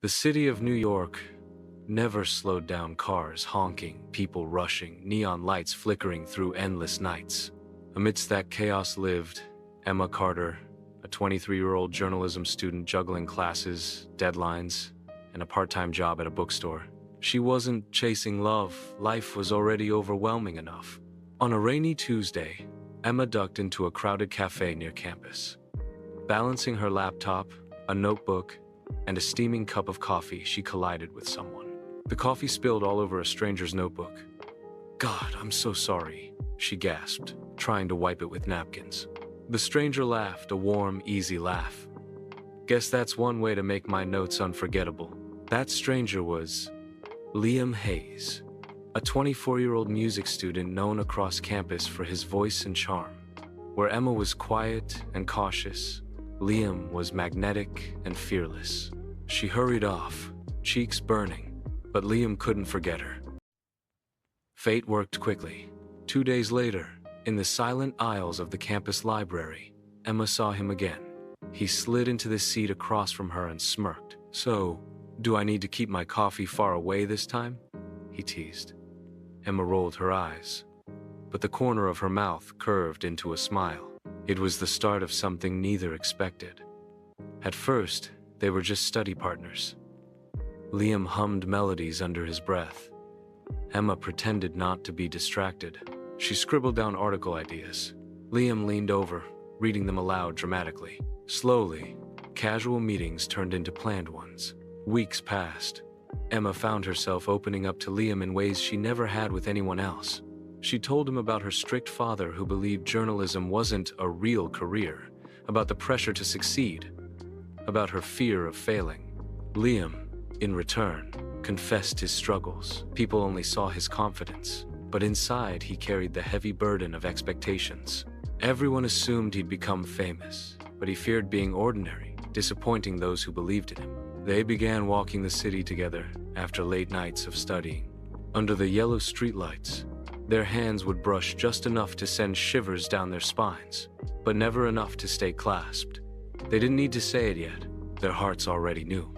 The city of New York never slowed down, cars honking, people rushing, neon lights flickering through endless nights. Amidst that chaos lived Emma Carter, a 23-year-old journalism student juggling classes, deadlines, and a part-time job at a bookstore. She wasn't chasing love. Life was already overwhelming enough. On a rainy Tuesday, Emma ducked into a crowded cafe near campus. Balancing her laptop, a notebook, and a steaming cup of coffee, she collided with someone. The coffee spilled all over a stranger's notebook. "God, I'm so sorry," she gasped, trying to wipe it with napkins. The stranger laughed, a warm, easy laugh. "Guess that's one way to make my notes unforgettable." That stranger was Liam Hayes, a 24-year-old music student known across campus for his voice and charm. Where Emma was quiet and cautious, Liam was magnetic and fearless. She hurried off, cheeks burning, but Liam couldn't forget her. Fate worked quickly. 2 days later, in the silent aisles of the campus library, Emma saw him again. He slid into the seat across from her and smirked. "So, do I need to keep my coffee far away this time?" he teased. Emma rolled her eyes, but the corner of her mouth curved into a smile. It was the start of something neither expected. At first, they were just study partners. Liam hummed melodies under his breath. Emma pretended not to be distracted. She scribbled down article ideas. Liam leaned over, reading them aloud dramatically. Slowly, casual meetings turned into planned ones. Weeks passed. Emma found herself opening up to Liam in ways she never had with anyone else. She told him about her strict father who believed journalism wasn't a real career, about the pressure to succeed, about her fear of failing. Liam, in return, confessed his struggles. People only saw his confidence, but inside he carried the heavy burden of expectations. Everyone assumed he'd become famous, but he feared being ordinary, disappointing those who believed in him. They began walking the city together after late nights of studying. Under the yellow streetlights, their hands would brush just enough to send shivers down their spines, but never enough to stay clasped. They didn't need to say it yet. Their hearts already knew.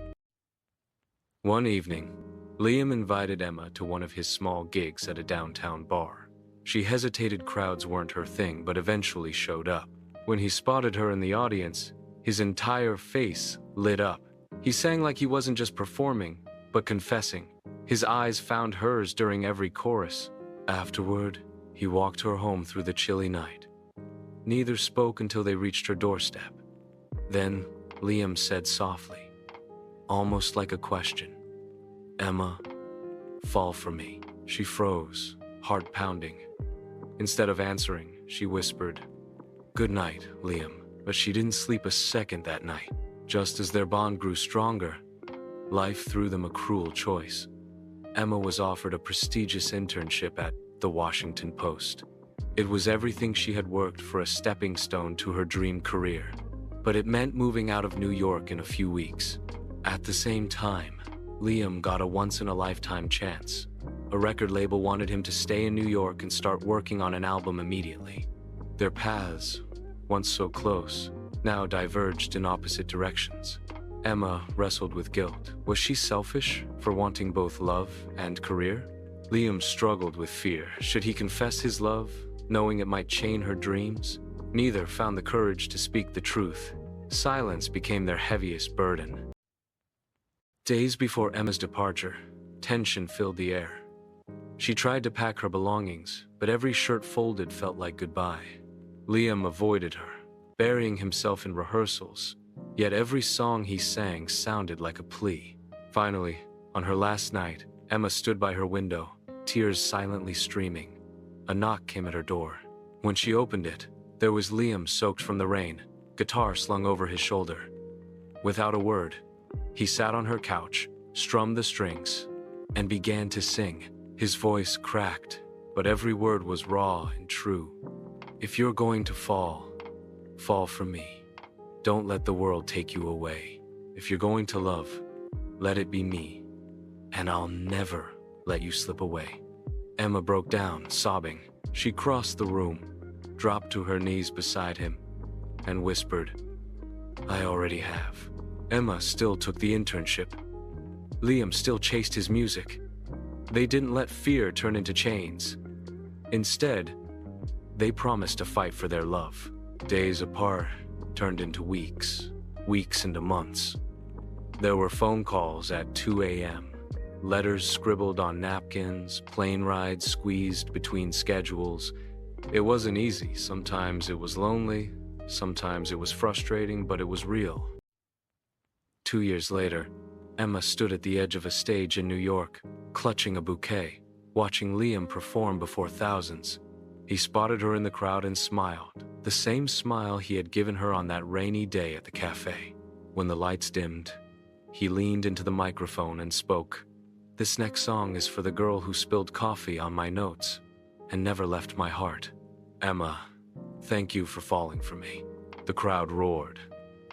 One evening, Liam invited Emma to one of his small gigs at a downtown bar. She hesitated, crowds weren't her thing, but eventually showed up. When he spotted her in the audience, his entire face lit up. He sang like he wasn't just performing, but confessing. His eyes found hers during every chorus. Afterward, he walked her home through the chilly night. Neither spoke until they reached her doorstep. Then, Liam said softly, almost like a question, "Emma, fall for me." She froze, heart pounding. Instead of answering, she whispered, "Good night, Liam." But she didn't sleep a second that night. Just as their bond grew stronger, life threw them a cruel choice. Emma was offered a prestigious internship at The Washington Post. It was everything she had worked for, a stepping stone to her dream career. But it meant moving out of New York in a few weeks. At the same time, Liam got a once-in-a-lifetime chance. A record label wanted him to stay in New York and start working on an album immediately. Their paths, once so close, now diverged in opposite directions. Emma wrestled with guilt. Was she selfish for wanting both love and career? Liam struggled with fear. Should he confess his love, knowing it might chain her dreams? Neither found the courage to speak the truth. Silence became their heaviest burden. Days before Emma's departure, tension filled the air. She tried to pack her belongings, but every shirt folded felt like goodbye. Liam avoided her, burying himself in rehearsals, yet every song he sang sounded like a plea. Finally, on her last night, Emma stood by her window, tears silently streaming. A knock came at her door. When she opened it, there was Liam, soaked from the rain, guitar slung over his shoulder. Without a word, he sat on her couch, strummed the strings, and began to sing. His voice cracked, but every word was raw and true. "If you're going to fall, fall for me. Don't let the world take you away. If you're going to love, let it be me, and I'll never let you slip away." Emma broke down, sobbing. She crossed the room, dropped to her knees beside him, and whispered, "I already have." Emma still took the internship, Liam still chased his music. They didn't let fear turn into chains. Instead, they promised to fight for their love. Days apart turned into weeks, weeks into months. There were phone calls at 2 a.m., letters scribbled on napkins, plane rides squeezed between schedules. It wasn't easy. Sometimes it was lonely, sometimes it was frustrating, but it was real. 2 years later, Emma stood at the edge of a stage in New York, clutching a bouquet, watching Liam perform before thousands. He spotted her in the crowd and smiled, the same smile he had given her on that rainy day at the cafe. When the lights dimmed, he leaned into the microphone and spoke. "This next song is for the girl who spilled coffee on my notes and never left my heart. Emma, thank you for falling for me." The crowd roared,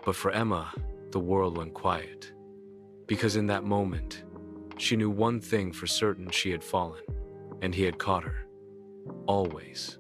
but for Emma, the world went quiet. Because in that moment, she knew one thing for certain: she had fallen, and he had caught her. Always.